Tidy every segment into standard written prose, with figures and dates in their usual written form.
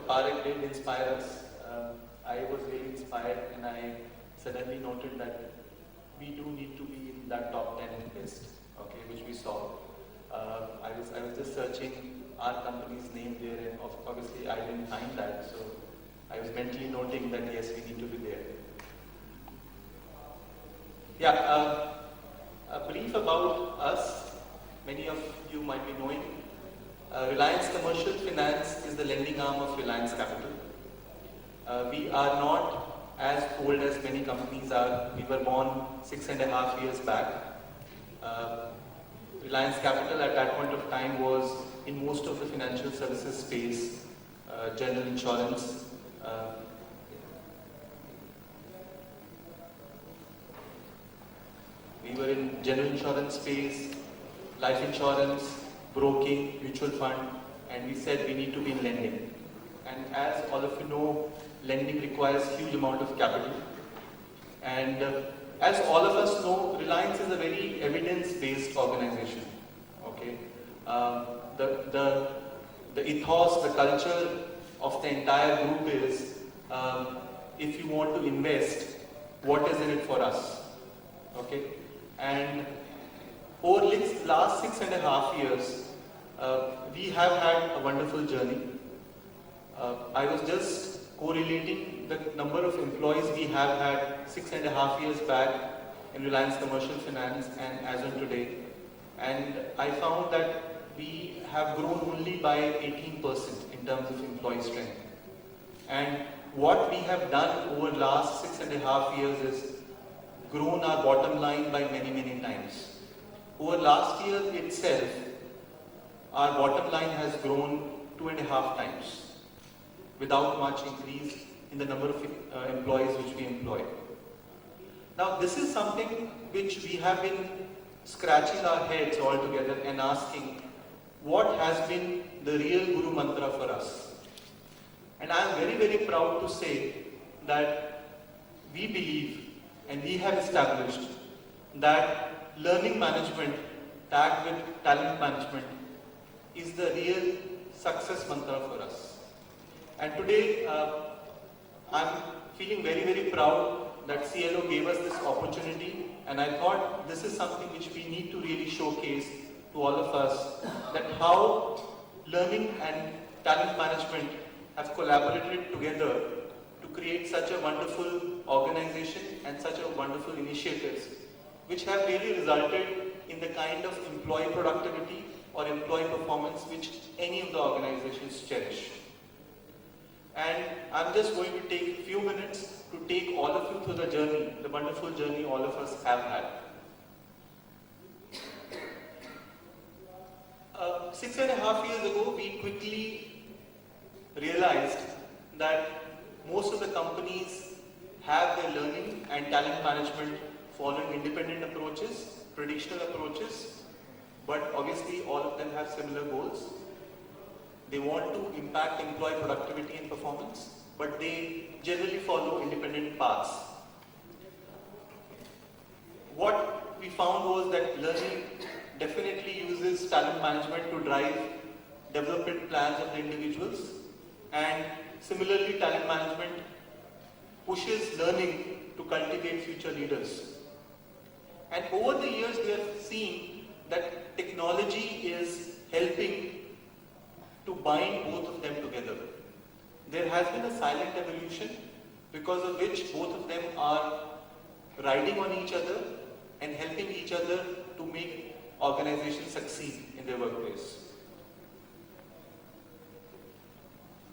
Parag did inspire us. I was really inspired, and I suddenly noted that we do need to be in that top 10 list, okay, which we saw. I was just searching our company's name there, and obviously I didn't find that, so I was mentally noting that yes, we need to be there. Yeah, a brief about us. Many of you might be knowing. Reliance Commercial Finance is the lending arm of Reliance Capital. We are not as old as many companies are. We were born 6.5 years back. Reliance Capital at that point of time was in most of the financial services space, general insurance. We were in general insurance space, life insurance, broking, mutual fund, and we said we need to be in lending. And as all of you know, lending requires huge amount of capital. And as all of us know, Reliance is a very evidence-based organization. Okay, the ethos, the culture of the entire group is, if you want to invest, what is in it for us? Okay, and over the last 6.5 years, we have had a wonderful journey. I was just correlating the number of employees we have had 6.5 years back in Reliance Commercial Finance and as of today. And I found that we have grown only by 18% in terms of employee strength. And what we have done over the last 6.5 years is grown our bottom line by many, many times. Over last year itself, our bottom line has grown 2.5 times without much increase in the number of employees which we employ. Now, this is something which we have been scratching our heads all together and asking, what has been the real Guru Mantra for us? And I am very, very proud to say that we believe and we have established that learning management tagged with talent management is the real success mantra for us. And today, I'm feeling very, very proud that CLO gave us this opportunity, and I thought this is something which we need to really showcase to all of us, that how learning and talent management have collaborated together to create such a wonderful organization and such a wonderful initiatives, which have really resulted in the kind of employee productivity or employee performance which any of the organizations cherish. And I'm just going to take a few minutes to take all of you through the journey, the wonderful journey all of us have had. 6.5 years ago, we quickly realized that most of the companies have their learning and talent management following independent approaches, traditional approaches, but obviously all of them have similar goals. They want to impact employee productivity and performance, but they generally follow independent paths. What we found was that learning definitely uses talent management to drive development plans of the individuals, and similarly talent management pushes learning to cultivate future leaders. And over the years we have seen that technology is helping to bind both of them together. There has been a silent evolution because of which both of them are riding on each other and helping each other to make organizations succeed in their workplace.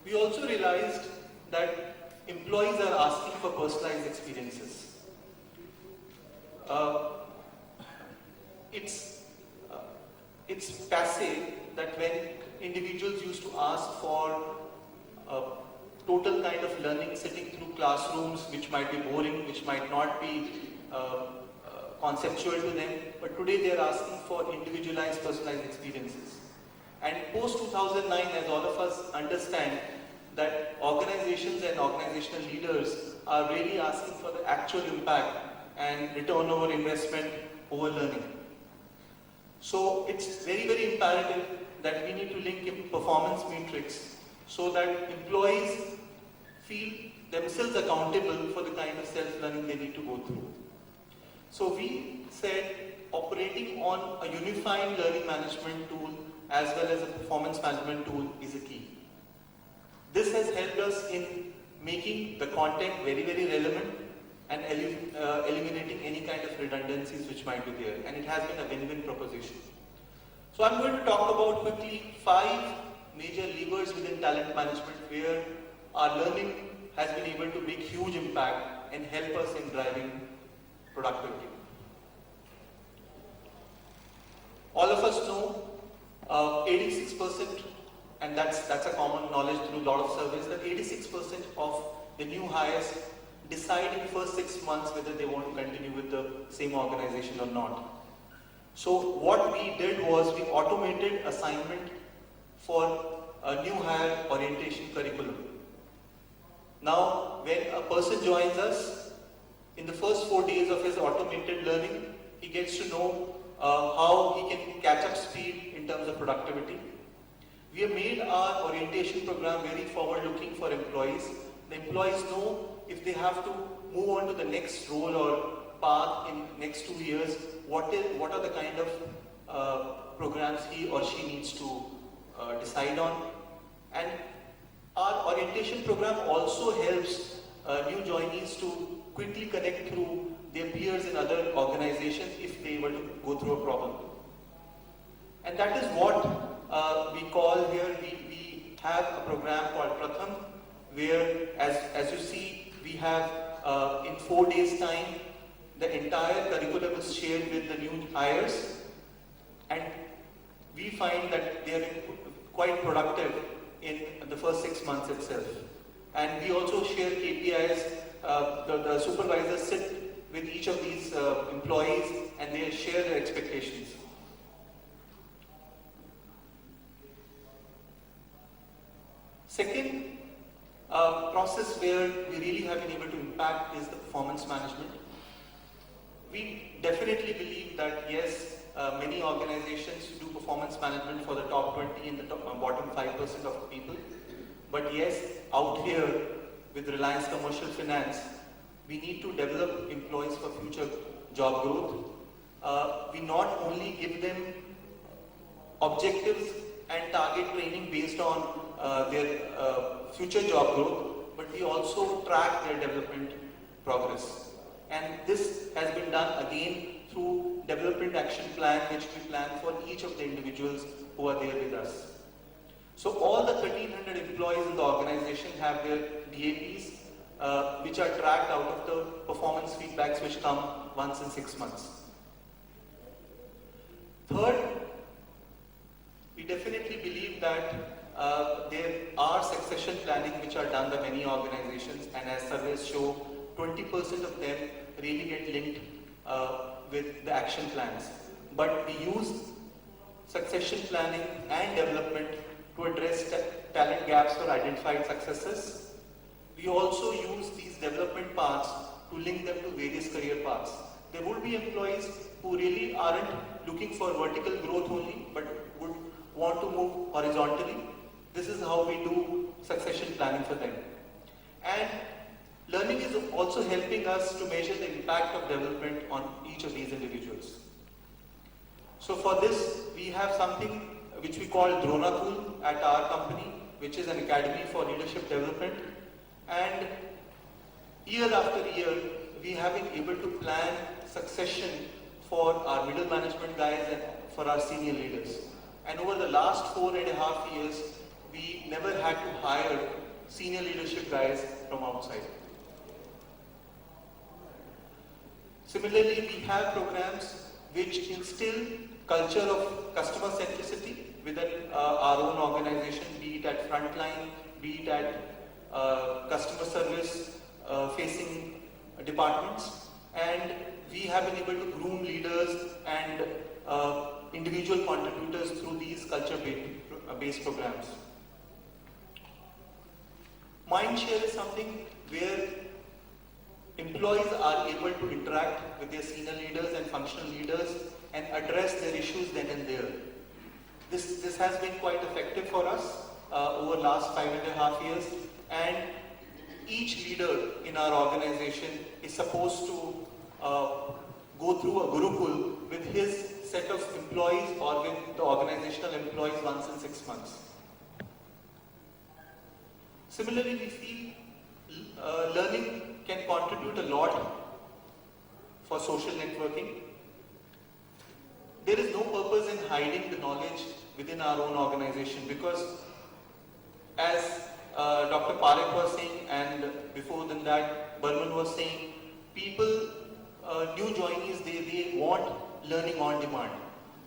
We also realized that employees are asking for personalized experiences. It's passe that when individuals used to ask for a total kind of learning sitting through classrooms which might be boring, which might not be conceptual to them, but today they are asking for individualized, personalized experiences. And post-2009, as all of us understand, that organizations and organizational leaders are really asking for the actual impact and return over investment over learning. So it's very, very imperative that we need to link in performance metrics so that employees feel themselves accountable for the kind of self-learning they need to go through. So we said operating on a unified learning management tool as well as a performance management tool is a key. This has helped us in making the content very, very relevant and eliminating any kind of redundancies which might be there, and it has been a win-win proposition. So I'm going to talk about quickly 5 major levers within talent management where our learning has been able to make huge impact and help us in driving productivity. All of us know 86%, and that's a common knowledge through a lot of surveys, that 86% of the new hires decide in first 6 months whether they want to continue with the same organization or not. So what we did was we automated assignment for a new hire orientation curriculum. Now, when a person joins us, in the first 4 days of his automated learning, he gets to know how he can catch up speed in terms of productivity. We have made our orientation program very forward-looking for employees. The employees know if they have to move on to the next role or path in next 2 years, what are the kind of programs he or she needs to decide on. And our orientation program also helps new joinees to quickly connect through their peers in other organizations if they were to go through a problem. And that is what we call here, we have a program called Pratham, where as you see, we have in 4 days time, the entire curriculum is shared with the new hires, and we find that they are quite productive in the first 6 months itself. And we also share KPIs, the supervisors sit with each of these employees and they share their expectations. Second process where we really have been able to impact is the performance management. We definitely believe that yes, many organizations do performance management for the top 20 and the bottom 5% of people. But yes, out here with Reliance Commercial Finance, we need to develop employees for future job growth. We not only give them objectives and target training based on their future job growth, but we also track their development progress. And this has been done again through development action plan, which we plan for each of the individuals who are there with us. So all the 1,300 employees in the organization have their DAPs, which are tracked out of the performance feedbacks which come once in 6 months. Third, we definitely believe that there are succession planning which are done by many organizations, and as surveys show, 20% of them really get linked with the action plans. But we use succession planning and development to address talent gaps or identified successes. We also use these development paths to link them to various career paths. There would be employees who really aren't looking for vertical growth only, but would want to move horizontally. This is how we do succession planning for them. And learning is also helping us to measure the impact of development on each of these individuals. So for this, we have something which we call Dronakul at our company, which is an academy for leadership development. And year after year, we have been able to plan succession for our middle management guys and for our senior leaders. And over the last 4.5 years, we never had to hire senior leadership guys from outside. Similarly, we have programs which instill culture of customer centricity within our own organization, be it at frontline, be it at customer service facing departments. And we have been able to groom leaders and individual contributors through these culture-based programs. Mindshare is something where employees are able to interact with their senior leaders and functional leaders and address their issues then and there. This has been quite effective for us, over last 5.5 years, and each leader in our organization is supposed to go through a Gurukul with his set of employees or with the organizational employees once in 6 months. Similarly, we feel learning can contribute a lot for social networking. There is no purpose in hiding the knowledge within our own organization, because as Dr. Parekh was saying, and before than that Burman was saying, people, new joinees, they want learning on demand.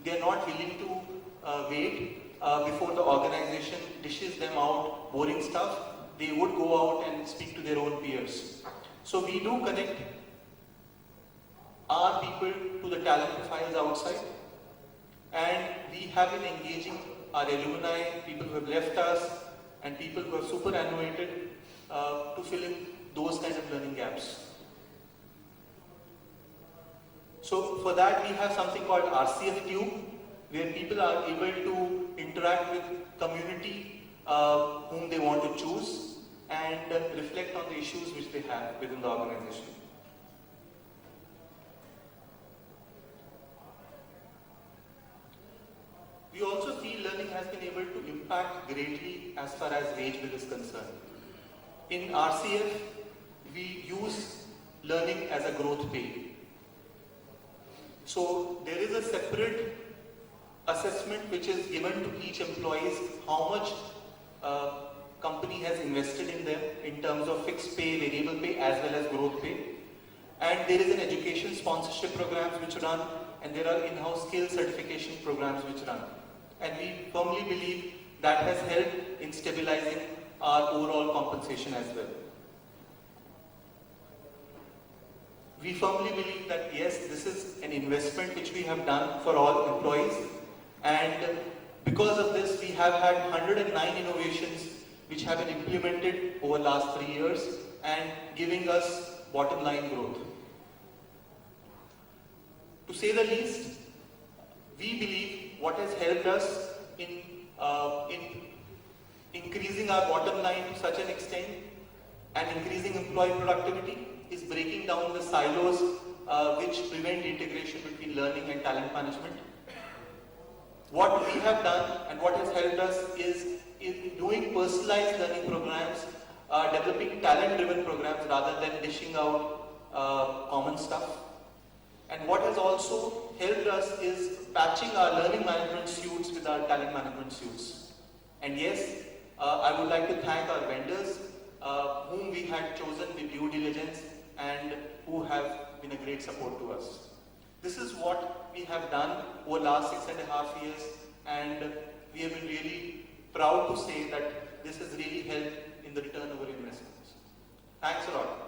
They are not willing to wait before the organization dishes them out boring stuff. They would go out and speak to their own peers. So we do connect our people to the talent profiles outside, and we have been engaging our alumni, people who have left us, and people who are superannuated to fill in those kind of learning gaps. So for that we have something called RCF Tube, where people are able to interact with community whom they want to choose and reflect on the issues which they have within the organization. We also feel learning has been able to impact greatly as far as wage bill is concerned. In RCF, we use learning as a growth pay. So there is a separate assessment which is given to each employee, how much company has invested in them in terms of fixed pay, variable pay, as well as growth pay. And there is an education sponsorship programs which run, and there are in-house skill certification programs which run. And we firmly believe that has helped in stabilizing our overall compensation as well. We firmly believe that yes, this is an investment which we have done for all employees, and because of this we have had 109 innovations which have been implemented over last 3 years and giving us bottom line growth. To say the least, we believe what has helped us in increasing our bottom line to such an extent and increasing employee productivity is breaking down the silos which prevent integration between learning and talent management. What we have done and what has helped us is in doing personalized learning programs, developing talent-driven programs rather than dishing out common stuff. And what has also helped us is patching our learning management suits with our talent management suits. And yes, I would like to thank our vendors whom we had chosen with due diligence and who have been a great support to us. This is what we have done over the last 6.5 years, and we have been really proud to say that this has really helped in the return over investments. Thanks a lot.